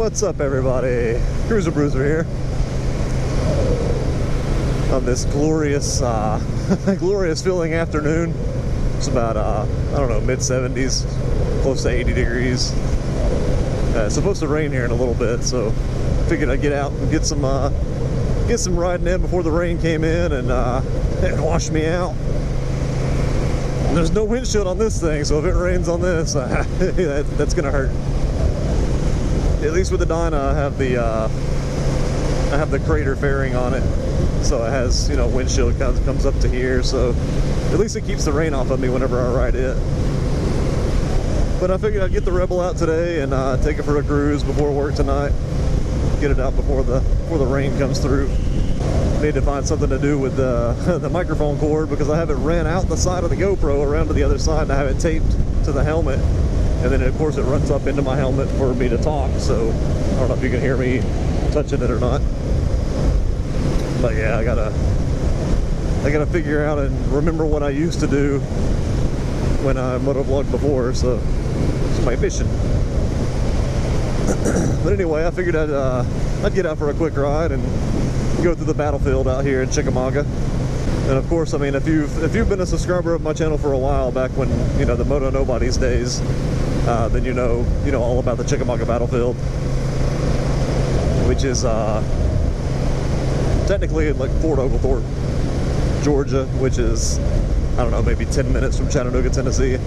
What's up, everybody? Cruiser Bruiser here on this glorious glorious feeling afternoon. It's about I don't know, mid-70s, close to 80 degrees. It's supposed to rain here in a little bit, so figured I'd get out and get some riding in before the rain came in and wash me out. And there's no windshield on this thing, so if it rains on this, that's gonna hurt. At least with the Dyna, I have the crater fairing on it, so it has, you know, windshield comes up to here, so at least it keeps the rain off of me whenever I ride it. But I figured I'd get the Rebel out today and take it for a cruise before work tonight. Get it out before the rain comes through. Need to find something to do with the microphone cord, because I have it ran out the side of the GoPro around to the other side, and I have it taped to the helmet. And then, of course, it runs up into my helmet for me to talk, so I don't know if you can hear me touching it or not. But yeah, I gotta figure out and remember what I used to do when I motovlogged before, so it's my mission. But anyway, I figured I'd get out for a quick ride and go through the battlefield out here in Chickamauga. And of course, I mean, if you've been a subscriber of my channel for a while, back when, you know, the Moto Nobodies days, then you know all about the Chickamauga Battlefield, which is technically in like Fort Oglethorpe, Georgia, which is, I don't know, maybe 10 minutes from Chattanooga, Tennessee.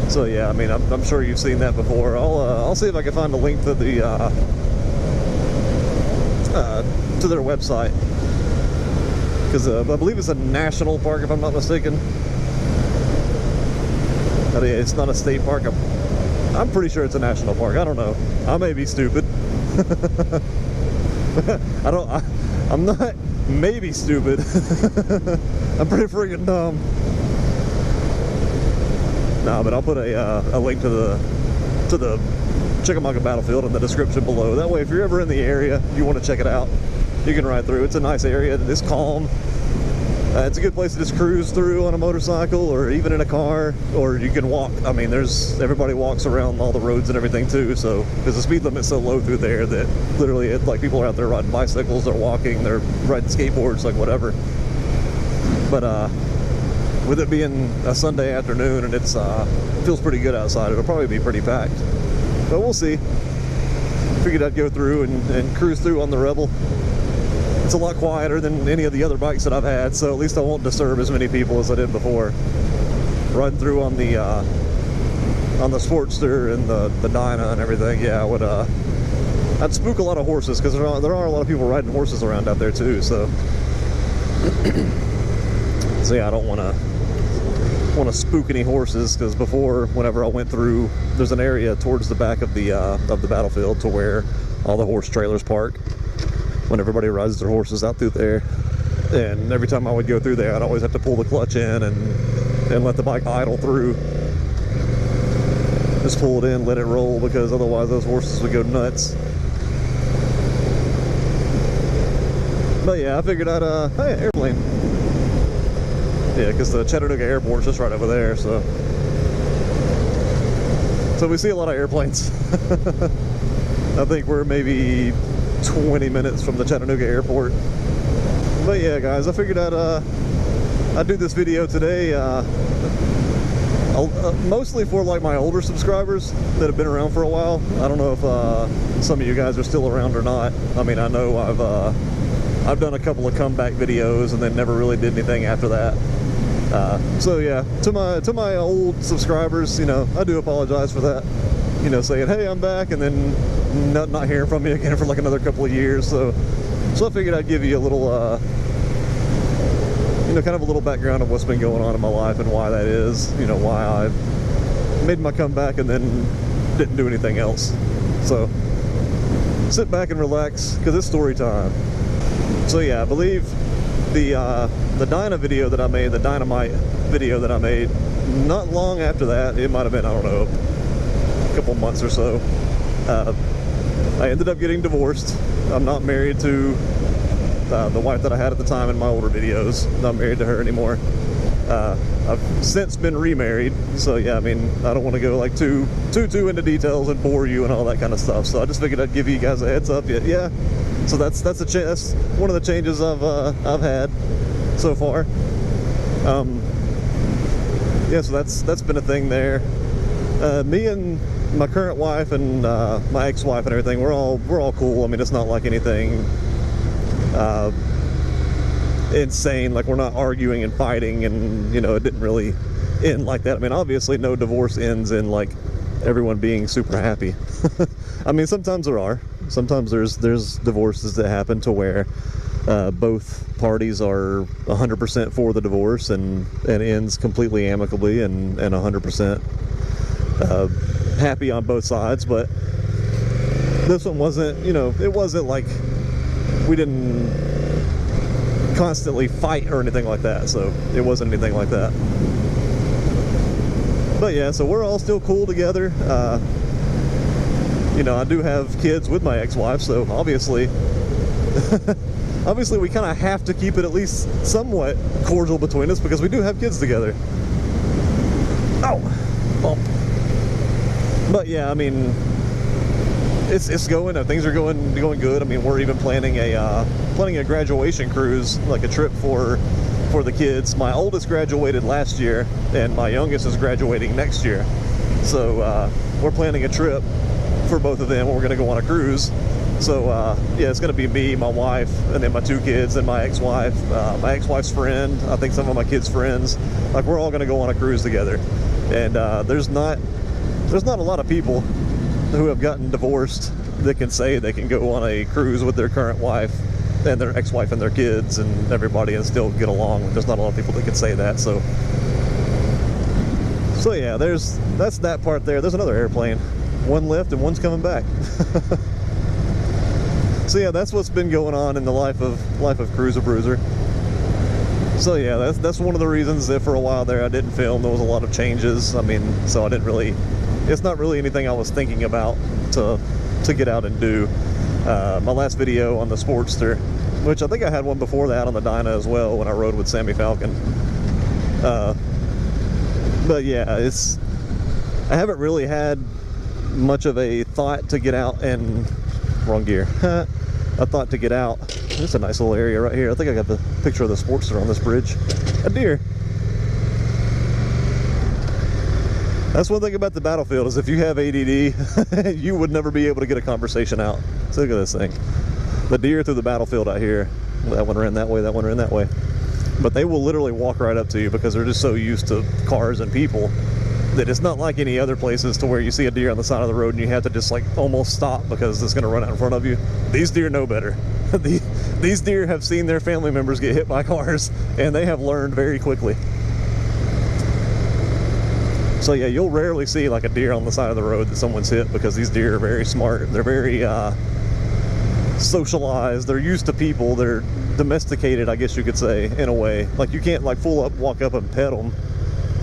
So yeah, I mean, I'm sure you've seen that before. I'll see if I can find a link to the to their website, because I believe it's a national park, if I'm not mistaken. I mean, it's not a state park. I'm pretty sure it's a national park. I don't know. I may be stupid. I'm not maybe stupid. I'm pretty freaking dumb. No, but I'll put a link to the Chickamauga Battlefield in the description below. That way, if you're ever in the area, you want to check it out, you can ride through. It's a nice area. It's calm. It's a good place to just cruise through on a motorcycle, or even in a car, or you can walk. I mean, everybody walks around all the roads and everything too, so because the speed limit's so low through there that literally like people are out there riding bicycles, they're walking, they're riding skateboards, like whatever. But with it being a Sunday afternoon and it feels pretty good outside, it'll probably be pretty packed, but we'll see. Figured I'd go through and cruise through on the Rebel. It's a lot quieter than any of the other bikes that I've had, so at least I won't disturb as many people as I did before. Riding through on the Sportster and the Dyna and everything, yeah, I'd spook a lot of horses, because there are a lot of people riding horses around out there too. So so yeah, I don't want to spook any horses, because before, whenever I went through, there's an area towards the back of the battlefield to where all the horse trailers park, when everybody rides their horses out through there. And every time I would go through there, I'd always have to pull the clutch in and let the bike idle through. Just pull it in, let it roll, because otherwise those horses would go nuts. But yeah, I figured I'd, hey, airplane. Yeah, because the Chattanooga airport's just right over there, so we see a lot of airplanes. I think we're maybe 20 minutes from the Chattanooga airport. But yeah, guys, I figured I'd do this video today, mostly for like my older subscribers that have been around for a while. I don't know if some of you guys are still around or not. I mean, I know I've done a couple of comeback videos and then never really did anything after that. So yeah, to my old subscribers, you know, I do apologize for that. You know, saying, hey, I'm back, and then not hearing from me again for like another couple of years. So I figured I'd give you a little, you know, kind of a little background of what's been going on in my life and why that is. You know, why I've made my comeback and then didn't do anything else. So sit back and relax, because it's story time. So yeah, I believe the Dyna video that I made, the Dynamite video that I made, not long after that, it might have been, I don't know, a couple months or so, I ended up getting divorced. I'm not married to the wife that I had at the time in my older videos. Not married to her anymore. I've since been remarried, so yeah, I mean, I don't want to go like too into details and bore you and all that kind of stuff. So I just figured I'd give you guys a heads up. Yeah, so that's one of the changes I've had so far. Yeah, so that's been a thing there. Me and my current wife and my ex-wife and everything, we're all cool. I mean, it's not like anything insane, like we're not arguing and fighting, and you know, it didn't really end like that. I mean, obviously no divorce ends in like everyone being super happy. I mean, sometimes there's divorces that happen to where both parties are 100% for the divorce and ends completely amicably and 100% happy on both sides. But this one wasn't, you know, it wasn't like we didn't constantly fight or anything like that, so it wasn't anything like that. But yeah, so we're all still cool together. You know, I do have kids with my ex-wife, so obviously we kind of have to keep it at least somewhat cordial between us because we do have kids together. Oh, bump. But yeah, I mean, it's going. Things are going good. I mean, we're even planning a graduation cruise, like a trip for the kids. My oldest graduated last year, and my youngest is graduating next year. So we're planning a trip for both of them. We're going to go on a cruise. So yeah, it's going to be me, my wife, and then my two kids, and my ex-wife, my ex-wife's friend. I think some of my kids' friends. Like, we're all going to go on a cruise together. And there's not a lot of people who have gotten divorced that can say they can go on a cruise with their current wife and their ex-wife and their kids and everybody and still get along. There's not a lot of people that can say that. So yeah, that's that part there. There's another airplane. One left and one's coming back. So yeah, that's what's been going on in the life of Cruiser Bruiser. So yeah, that's one of the reasons that for a while there I didn't film. There was a lot of changes. I mean, so I didn't really, it's not really anything I was thinking about to get out and do. My last video on the Sportster, which I think I had one before that on the Dyna as well when I rode with Sammy Falcon. But yeah, I haven't really had much of a thought to get out and, wrong gear, a thought to get out. It's a nice little area right here. I think I got the picture of the Sportster on this bridge. A deer. That's one thing about the Battlefield, is if you have ADD, you would never be able to get a conversation out. So look at this thing. The deer through the Battlefield out here. That one ran that way, that one ran that way. But they will literally walk right up to you because they're just so used to cars and people that it's not like any other places to where you see a deer on the side of the road and you have to just like almost stop because it's going to run out in front of you. These deer know better. These deer have seen their family members get hit by cars, and they have learned very quickly. So yeah, you'll rarely see like a deer on the side of the road that someone's hit, because these deer are very smart. They're very socialized. They're used to people. They're domesticated, I guess you could say, in a way. Like, you can't like walk up and pet them.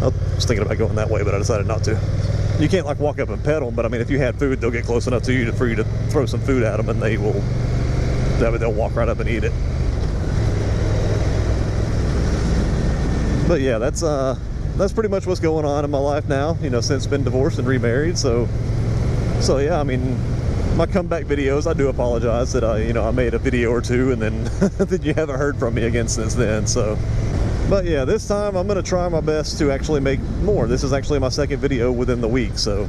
I was thinking about going that way, but I decided not to. You can't like walk up and pet them, but I mean, if you had food, they'll get close enough to you for you to throw some food at them, and they'll walk right up and eat it. But yeah, that's pretty much what's going on in my life now, you know, since been divorced and remarried. So yeah, I mean, my comeback videos, I do apologize that I made a video or two and then that you haven't heard from me again since then. So, but yeah, this time I'm going to try my best to actually make more. This is actually my second video within the week, so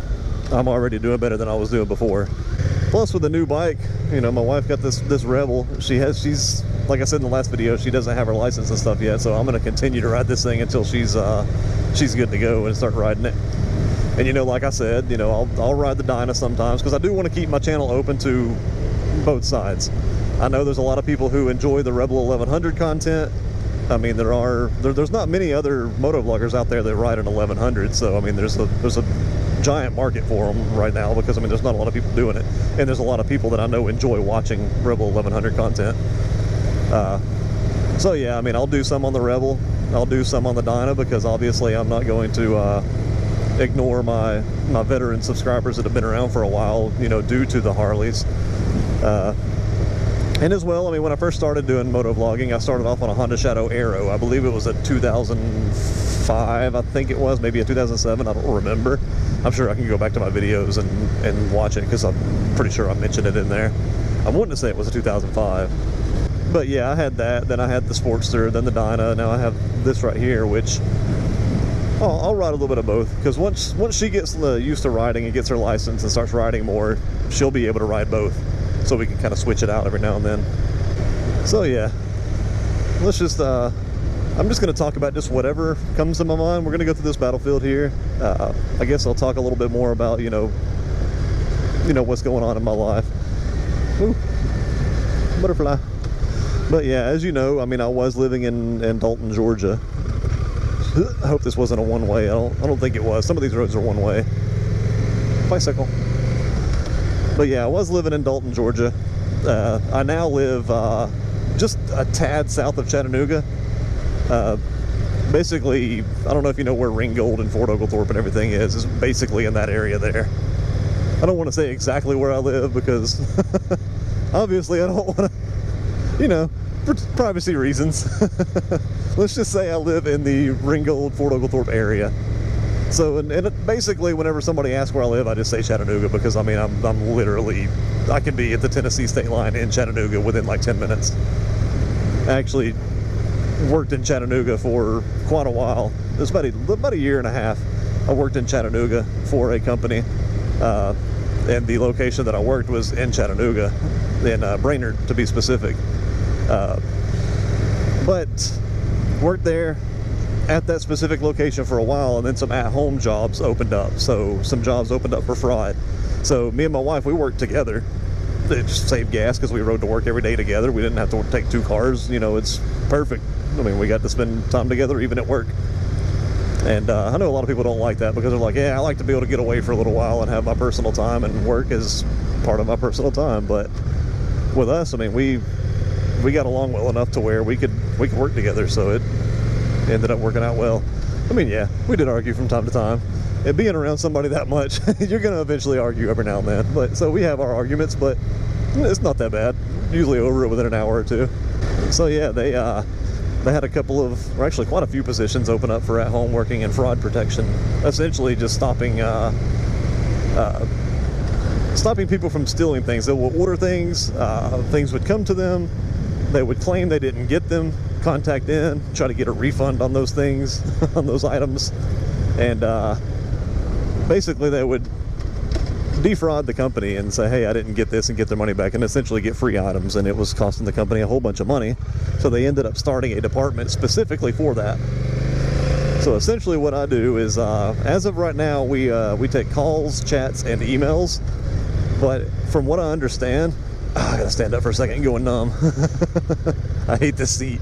I'm already doing better than I was doing before. Plus, with the new bike, you know, my wife got this Rebel. She's like I said in the last video, she doesn't have her license and stuff yet, so I'm going to continue to ride this thing until she's good to go and start riding it. And you know, like I said, you know, I'll ride the Dyna sometimes, because I do want to keep my channel open to both sides. I know there's a lot of people who enjoy the Rebel 1100 content. I mean, there's not many other motovloggers out there that ride an 1100, so I mean, there's a giant market for them right now, because I mean, there's not a lot of people doing it, and there's a lot of people that I know enjoy watching Rebel 1100 content. So yeah, I mean, I'll do some on the Rebel, I'll do some on the Dyna, because obviously I'm not going to ignore my veteran subscribers that have been around for a while, you know, due to the Harleys. And as well, I mean, when I first started doing moto vlogging, I started off on a Honda Shadow Aero. I believe it was a 2005, I think it was, maybe a 2007, I don't remember. I'm sure I can go back to my videos and watch it, because I'm pretty sure I mentioned it in there. I wanted to say it was a 2005. But yeah, I had that, then I had the Sportster, then the Dyna, now I have this right here, which I'll ride a little bit of both, because once she gets used to riding and gets her license and starts riding more, she'll be able to ride both. So we can kind of switch it out every now and then. So yeah, let's just, I'm just going to talk about just whatever comes to my mind. We're going to go through this battlefield here. I guess I'll talk a little bit more about, you know what's going on in my life. Ooh, butterfly. But yeah, as you know, I mean, I was living in Dalton, Georgia. I hope this wasn't a one-way. I don't think it was. Some of these roads are one-way. Bicycle. But yeah, I was living in Dalton, Georgia. I now live just a tad south of Chattanooga. Basically, I don't know if you know where Ringgold and Fort Oglethorpe and everything is. It's basically in that area there. I don't want to say exactly where I live, because obviously I don't want to, for privacy reasons. Let's just say I live in the Ringgold, Fort Oglethorpe area. So, and basically, whenever somebody asks where I live, I just say Chattanooga, because I mean, I'm literally, I can be at the Tennessee state line in Chattanooga within like 10 minutes. I actually worked in Chattanooga for quite a while. It was about a year and a half. I worked in Chattanooga for a company, and the location that I worked was in Chattanooga, in Brainerd to be specific. But worked there at that specific location for a while, and then some at-home jobs opened up. So some jobs opened up for fraud. So me and my wife, we worked together. It just saved gas, because we rode to work every day together. We didn't have to take two cars. It's perfect. I mean, we got to spend time together even at work. And I know a lot of people don't like that, because they're like, yeah, I like to be able to get away for a little while and have my personal time, and work is part of my personal time. But with us, I mean, we got along well enough to where we could work together, so it ended up working out well. I mean, yeah, we did argue from time to time. And being around somebody that much, you're going to eventually argue every now and then. But so we have our arguments, but it's not that bad. Usually over it within an hour or two. So yeah, they had a couple of, or actually quite a few positions open up for at-home working and fraud protection. Essentially just stopping people from stealing things. They will order things, things would come to them, they would claim they didn't get them, contact in, try to get a refund on those things, on those items, and basically they would defraud the company and say, hey, I didn't get this, and get their money back, and essentially get free items, and it was costing the company a whole bunch of money. So they ended up starting a department specifically for that. So essentially what I do is, as of right now, we take calls, chats, and emails, but from what I understand, I gotta stand up for a second and going numb. I hate this seat.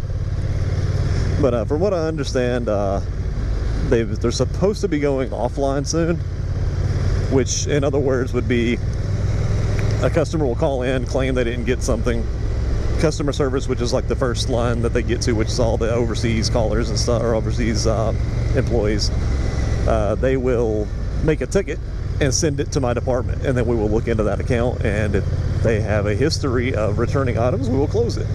But from what I understand, they're supposed to be going offline soon, which in other words would be a customer will call in, claim they didn't get something. Customer service, which is like the first line that they get to, which is all the overseas callers and stuff, or overseas employees, they will make a ticket and send it to my department, and then we will look into that account, and if they have a history of returning items, we will close it.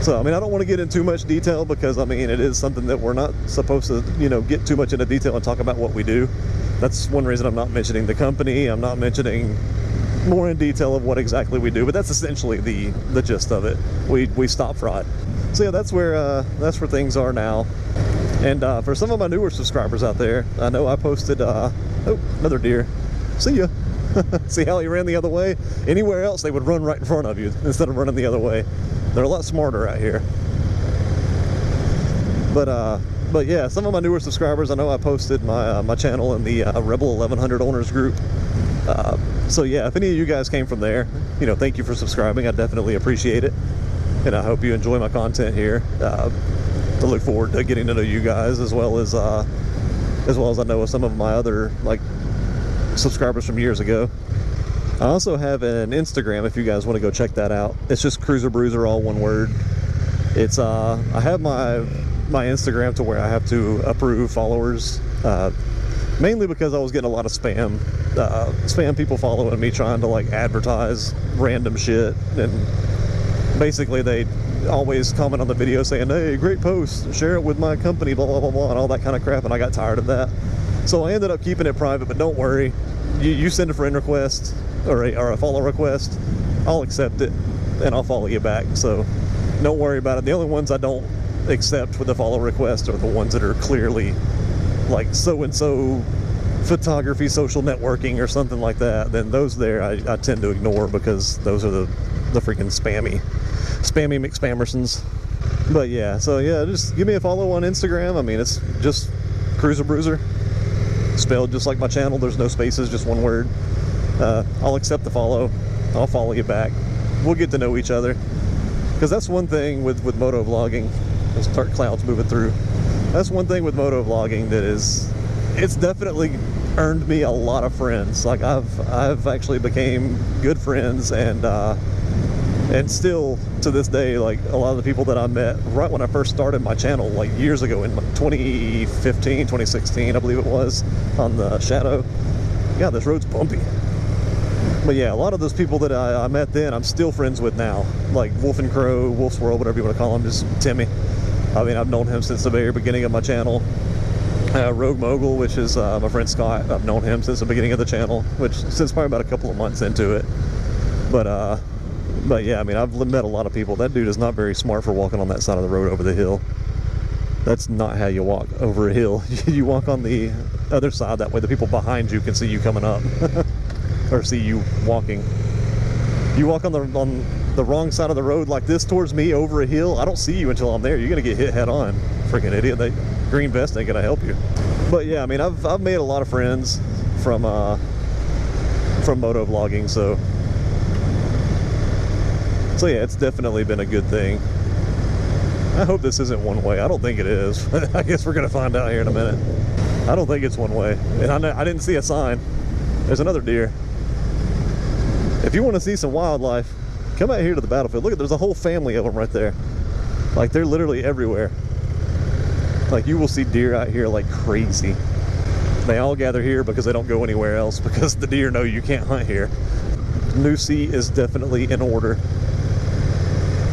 So, I mean, I don't want to get into too much detail, because, I mean, it is something that we're not supposed to, get too much into detail and talk about what we do. That's one reason I'm not mentioning the company. I'm not mentioning more in detail of what exactly we do, but that's essentially the gist of it. We stop fraud. So yeah, that's where things are now. And for some of my newer subscribers out there, I know I posted, oh, another deer. See ya. See how he ran the other way? Anywhere else, they would run right in front of you instead of running the other way. They're a lot smarter out here. But yeah, some of my newer subscribers, I know I posted my channel in the Rebel 1100 owners group. So yeah, if any of you guys came from there, thank you for subscribing. I definitely appreciate it, and I hope you enjoy my content here. I look forward to getting to know you guys, as well as I know some of my other subscribers from years ago. I also have an Instagram if you guys want to go check that out. It's just Cruiser Bruiser, all one word. It's I have my Instagram to where I have to approve followers, mainly because I was getting a lot of spam spam people following me trying to like advertise random shit, and basically they always comment on the video saying, hey, great post, share it with my company, blah blah blah blah, and all that kind of crap, and I got tired of that. So I ended up keeping it private. But don't worry, you send a friend request or a follow request, I'll accept it and I'll follow you back, so don't worry about it. The only ones I don't accept with the follow request are the ones that are clearly like so-and-so photography, social networking, or something like that. Then those there I tend to ignore, because those are the freaking spammy McSpammersons. But yeah, so yeah, just give me a follow on Instagram. I mean, it's just Cruiser Bruiser, spelled just like my channel. There's no spaces, just one word. I'll accept the follow. I'll follow you back. We'll get to know each other, because that's one thing with moto vlogging. Let's start clouds moving through. That's one thing with moto vlogging that it's definitely earned me a lot of friends. Like I've actually became good friends, and still to this day, like a lot of the people that I met right when I first started my channel, like years ago in 2015, 2016, I believe it was, on the Shadow. God, this road's bumpy. But yeah, a lot of those people that I met then, I'm still friends with now. Like Wolf and Crow, Wolf's World, whatever you want to call him, just Timmy. I mean, I've known him since the very beginning of my channel. Rogue Mogul, which is my friend Scott, I've known him since the beginning of the channel, which since probably about a couple of months into it. But yeah, I mean, I've met a lot of people. That dude is not very smart for walking on that side of the road over the hill. That's not how you walk over a hill. You walk on the other side, that way the people behind you can see you coming up. Or see you walking. You walk on the wrong side of the road like this towards me over a hill, I don't see you until I'm there. You're gonna get hit head on. Freaking idiot. That green vest ain't gonna help you. But yeah, I mean, I've made a lot of friends from moto vlogging, so yeah, it's definitely been a good thing. I hope this isn't one way. I don't think it is. I guess we're gonna find out here in a minute. I don't think it's one way, and I didn't see a sign. There's another deer. If you want to see some wildlife, come out here to the battlefield. Look, there's a whole family of them right there. Like, they're literally everywhere. Like, you will see deer out here like crazy. They all gather here because they don't go anywhere else, because the deer know you can't hunt here. New seat is definitely in order.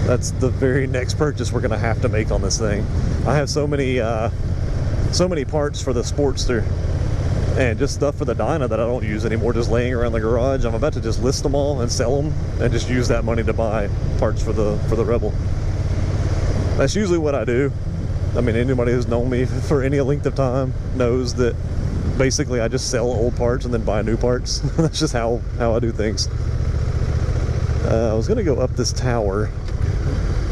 That's the very next purchase we're gonna have to make on this thing. I have so many parts for the Sportster and just stuff for the Dyna that I don't use anymore, just laying around the garage. I'm about to just list them all and sell them, and just use that money to buy parts for the Rebel. That's usually what I do. I mean, anybody who's known me for any length of time knows that basically I just sell old parts and then buy new parts. That's just how I do things. I was gonna go up this tower.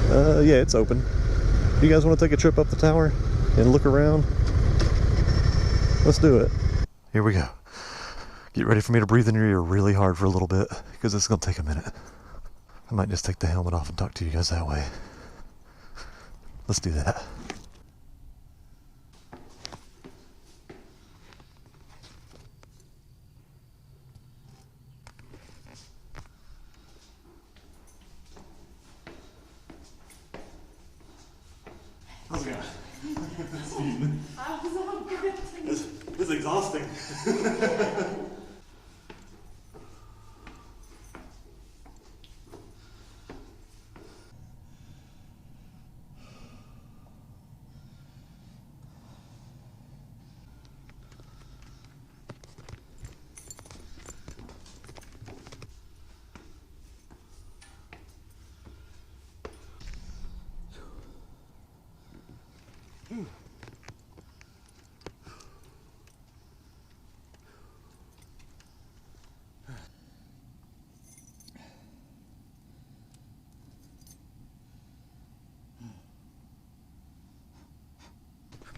Yeah, it's open. You guys want to take a trip up the tower and look around? Let's do it. Here we go. Get ready for me to breathe in your ear really hard for a little bit, because it's going to take a minute. I might just take the helmet off and talk to you guys that way. Let's do that. How's it going? It's exhausting.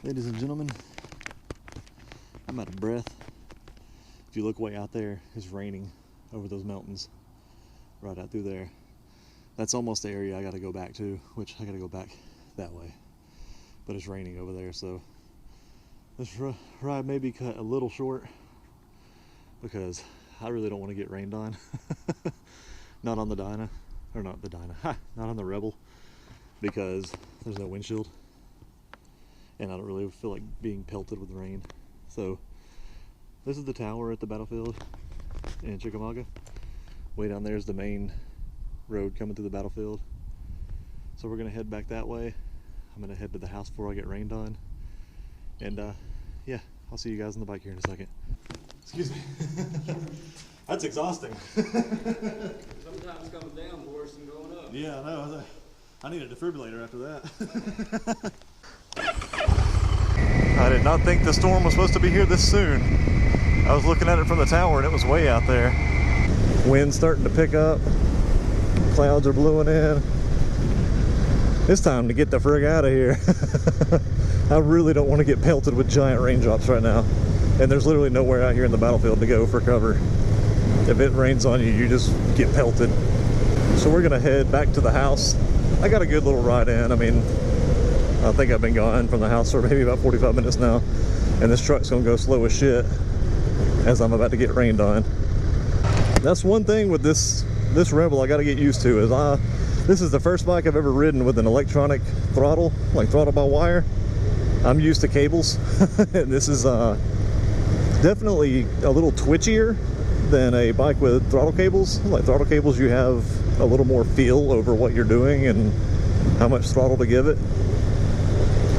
Ladies and gentlemen, I'm out of breath. If you look way out there, it's raining over those mountains, right out through there. That's almost the area I gotta go back to, which I gotta go back that way. But it's raining over there, so this ride may be cut a little short, because I really don't want to get rained on. Not on the Dyna, or not the Dyna, not on the Rebel, because there's no windshield. And I don't really feel like being pelted with rain. So this is the tower at the battlefield. in Chickamauga. Way down there is the main road coming through the battlefield. So we're gonna head back that way. I'm gonna head to the house before I get rained on. And yeah, I'll see you guys on the bike here in a second. Excuse me. That's exhausting. Sometimes coming down worse than going up. Yeah, I know. I need a defibrillator after that. I did not think the storm was supposed to be here this soon. I was looking at it from the tower and it was way out there. Wind's starting to pick up. Clouds are blowing in. It's time to get the frig out of here. I really don't want to get pelted with giant raindrops right now. And there's literally nowhere out here in the battlefield to go for cover. If it rains on you, you just get pelted. So we're gonna head back to the house. I got a good little ride in. I mean, I think I've been gone from the house for maybe about 45 minutes now. And this truck's gonna go slow as shit as I'm about to get rained on. That's one thing with this Rebel I gotta get used to is this is the first bike I've ever ridden with an electronic throttle, like throttle by wire. I'm used to cables. And this is definitely a little twitchier than a bike with throttle cables. Like throttle cables, you have a little more feel over what you're doing and how much throttle to give it.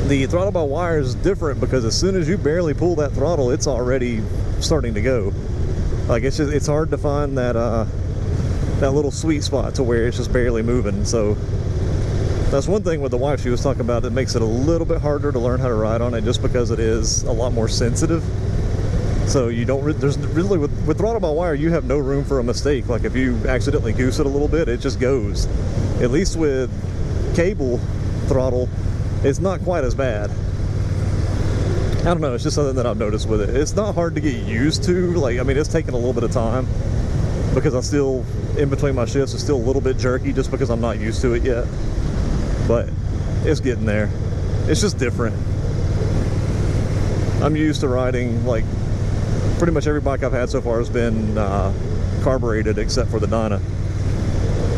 The throttle by wire is different because as soon as you barely pull that throttle, it's already starting to go. Like it's hard to find that that little sweet spot to where it's just barely moving. So that's one thing with the wife she was talking about that makes it a little bit harder to learn how to ride on it, just because it is a lot more sensitive. So you don't, there's really, with throttle by wire, you have no room for a mistake. Like if you accidentally goose it a little bit, it just goes. At least with cable throttle, it's not quite as bad. I don't know, it's just something that I've noticed with it. It's not hard to get used to. Like, I mean, it's taken a little bit of time because I still, in between my shifts, it's still a little bit jerky just because I'm not used to it yet. But it's getting there. It's just different. I'm used to riding, like, pretty much every bike I've had so far has been carbureted except for the Dyna.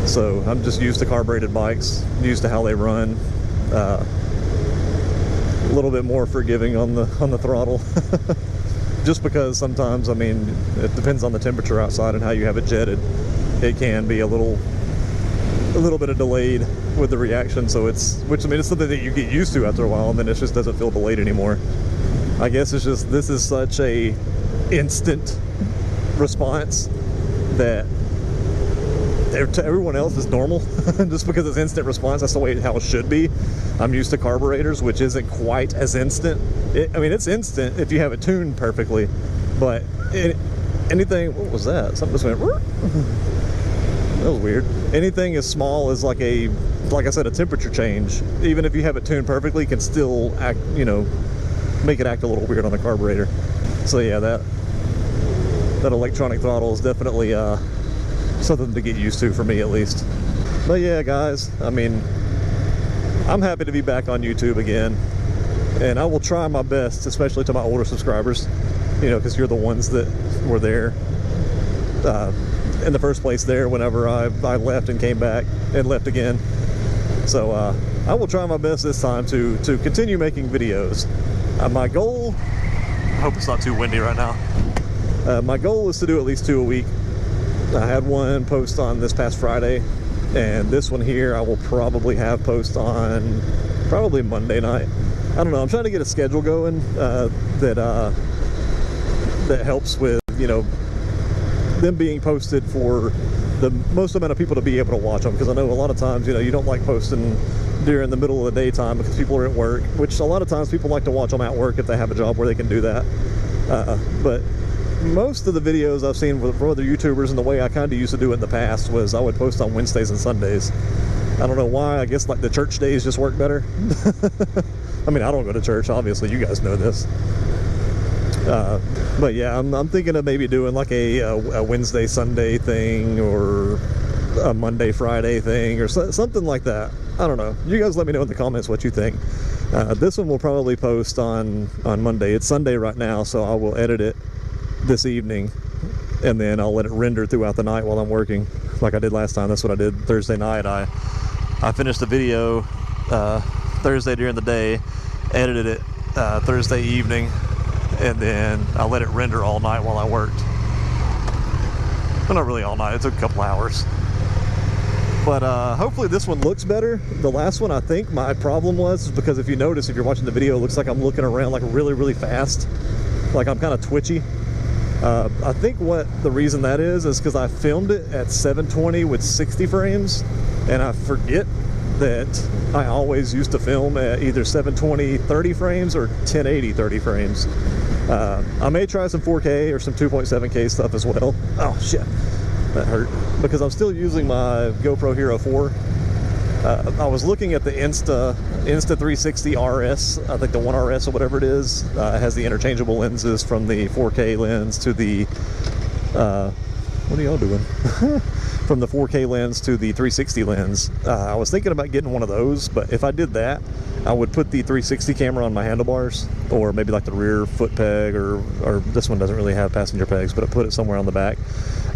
So I'm just used to carbureted bikes, used to how they run. A little bit more forgiving on the throttle. Just because sometimes, I mean, it depends on the temperature outside and how you have it jetted. It can be a little bit of delayed with the reaction. So it's something that you get used to after a while, and then it just doesn't feel delayed anymore. I guess it's just, this is such a instant response that to everyone else is normal. Just because it's instant response, that's the way how it should be. I'm used to carburetors, which isn't quite as instant. I mean, it's instant if you have it tuned perfectly, but anything, what was that? Something just went, that was weird. Anything as small as like I said, a temperature change, even if you have it tuned perfectly, can still act, you know, make it act a little weird on the carburetor. So yeah, that electronic throttle is definitely something to get used to, for me at least. But yeah, guys, I mean, I'm happy to be back on YouTube again, and I will try my best, especially to my older subscribers, you know, because you're the ones that were there in the first place there whenever I left and came back and left again. So I will try my best this time to continue making videos. My goal, I hope it's not too windy right now. My goal is to do at least 2 a week. I had one post on this past Friday, and this one here I will probably have post on probably Monday night. I don't know, I'm trying to get a schedule going that helps with, you know, them being posted for the most amount of people to be able to watch them, because I know a lot of times, you know, you don't like posting during the middle of the daytime because people are at work, which a lot of times people like to watch them at work if they have a job where they can do that. But most of the videos I've seen from other YouTubers, and the way I kind of used to do it in the past, was I would post on Wednesdays and Sundays. I don't know why. I guess like the church days just work better. I mean, I don't go to church, obviously, you guys know this. But yeah, I'm thinking of maybe doing like a Wednesday Sunday thing, or a Monday Friday thing, or something like that. I don't know. You guys let me know in the comments what you think. This one will probably post on Monday. It's Sunday right now, so I will edit it this evening, and then I'll let it render throughout the night while I'm working, like I did last time. That's what I did Thursday night. I finished the video Thursday during the day, edited it Thursday evening, and then I let it render all night while I worked. Well, not really all night. It took a couple hours. But hopefully this one looks better. The last one, I think my problem was because if you notice, if you're watching the video, it looks like I'm looking around like really, really fast. Like I'm kind of twitchy. I think what the reason that is because I filmed it at 720 with 60 frames, and I forget that I always used to film at either 720 30 frames or 1080 30 frames. I may try some 4K or some 2.7K stuff as well. Oh shit, that hurt. Because I'm still using my GoPro Hero 4. I was looking at the Insta 360 RS, I think the 1RS or whatever it is. It has the interchangeable lenses from the 4K lens to the, what are y'all doing? From the 4K lens to the 360 lens. I was thinking about getting one of those, but if I did that, I would put the 360 camera on my handlebars, or maybe like the rear foot peg, or this one doesn't really have passenger pegs, but I put it somewhere on the back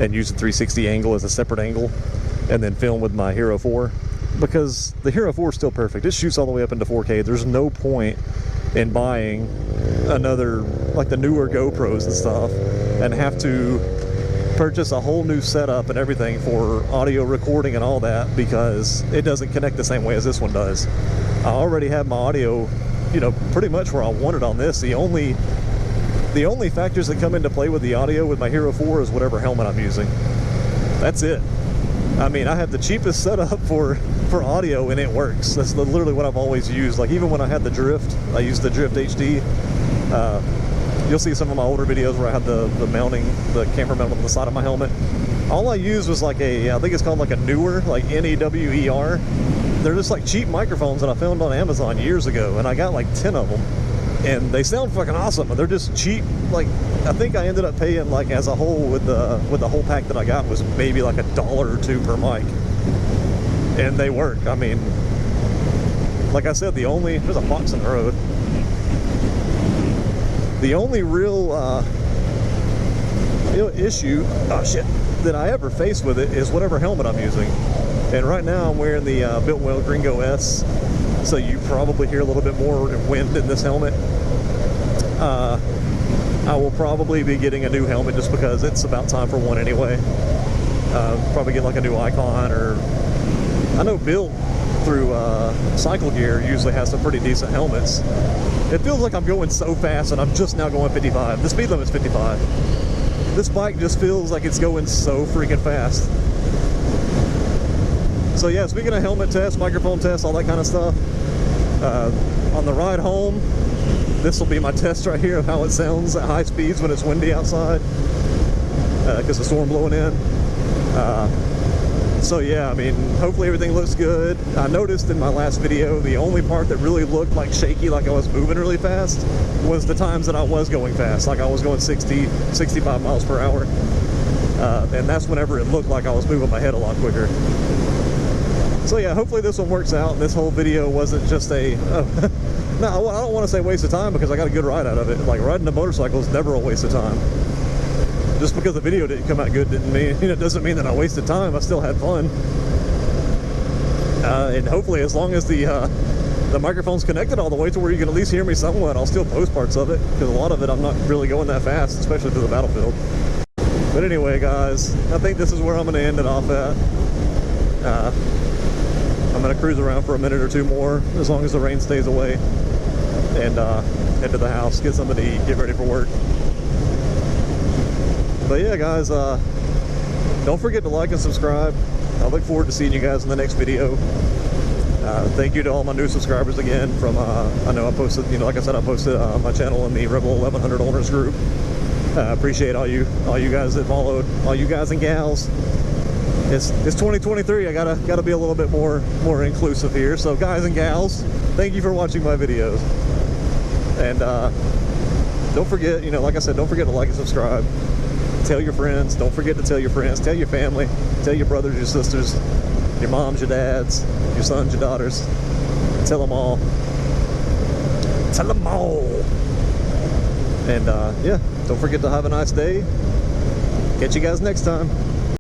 and use the 360 angle as a separate angle, and then film with my Hero 4. Because the Hero 4 is still perfect. It shoots all the way up into 4K. There's no point in buying another, like the newer GoPros and stuff, and have to purchase a whole new setup and everything for audio recording and all that, because it doesn't connect the same way as this one does. I already have my audio, you know, pretty much where I want it on this. The only factors that come into play with the audio with my Hero 4 is whatever helmet I'm using. That's it. I mean, I have the cheapest setup for audio, and it works. That's literally what I've always used. Like even when I had the Drift, I used the Drift HD. You'll see some of my older videos where I had the camera mount on the side of my helmet. All I used was like I think it's called like a Newer, like N-E-W-E-R. They're just like cheap microphones that I found on Amazon years ago, and I got like 10 of them. And they sound fucking awesome, but they're just cheap. Like, I think I ended up paying, like, as a whole with the whole pack that I got was maybe like $1 or $2 per mic. And they work. I mean, like I said, there's a fox in the road. The only real issue, oh shit, that I ever face with it is whatever helmet I'm using. And right now I'm wearing the Biltwell Gringo S, so you probably hear a little bit more wind in this helmet. I will probably be getting a new helmet just because it's about time for one anyway. Probably get like a new Icon, or I know Bill through Cycle Gear usually has some pretty decent helmets. It feels like I'm going so fast and I'm just now going 55. The speed limit's 55. This bike just feels like it's going so freaking fast. So yeah, speaking of helmet tests, microphone tests, all that kind of stuff, on the ride home, this will be my test right here of how it sounds at high speeds when it's windy outside, because the storm blowing in. So yeah, I mean, hopefully everything looks good. I noticed in my last video, the only part that really looked like shaky, like I was moving really fast, was the times that I was going fast, like I was going 60, 65 miles per hour. And that's whenever it looked like I was moving my head a lot quicker. So yeah, hopefully this one works out. This whole video wasn't just a, no, I don't want to say waste of time, because I got a good ride out of it. Like, riding a motorcycle is never a waste of time. Just because the video didn't come out good doesn't mean that I wasted time. I still had fun. And hopefully, as long as the microphone's connected all the way to where you can at least hear me somewhat, I'll still post parts of it, because a lot of it I'm not really going that fast, especially through the Battlefield. But anyway, guys, I think this is where I'm going to end it off at. I'm going to cruise around for a minute or two more, as long as the rain stays away, and head to the house, get something to eat, get ready for work. But yeah, guys, don't forget to like and subscribe. I look forward to seeing you guys in the next video. Thank you to all my new subscribers again. From I know I posted, like I said, I posted my channel in the Rebel 1100 owners group. Appreciate all you guys that followed, all you guys and gals. It's 2023. I gotta be a little bit more inclusive here. So guys and gals, thank you for watching my videos. And don't forget, like I said, don't forget to like and subscribe. Tell your friends. Don't forget to tell your friends. Tell your family. Tell your brothers, your sisters, your moms, your dads, your sons, your daughters. Tell them all. Tell them all. And yeah, don't forget to have a nice day. Catch you guys next time.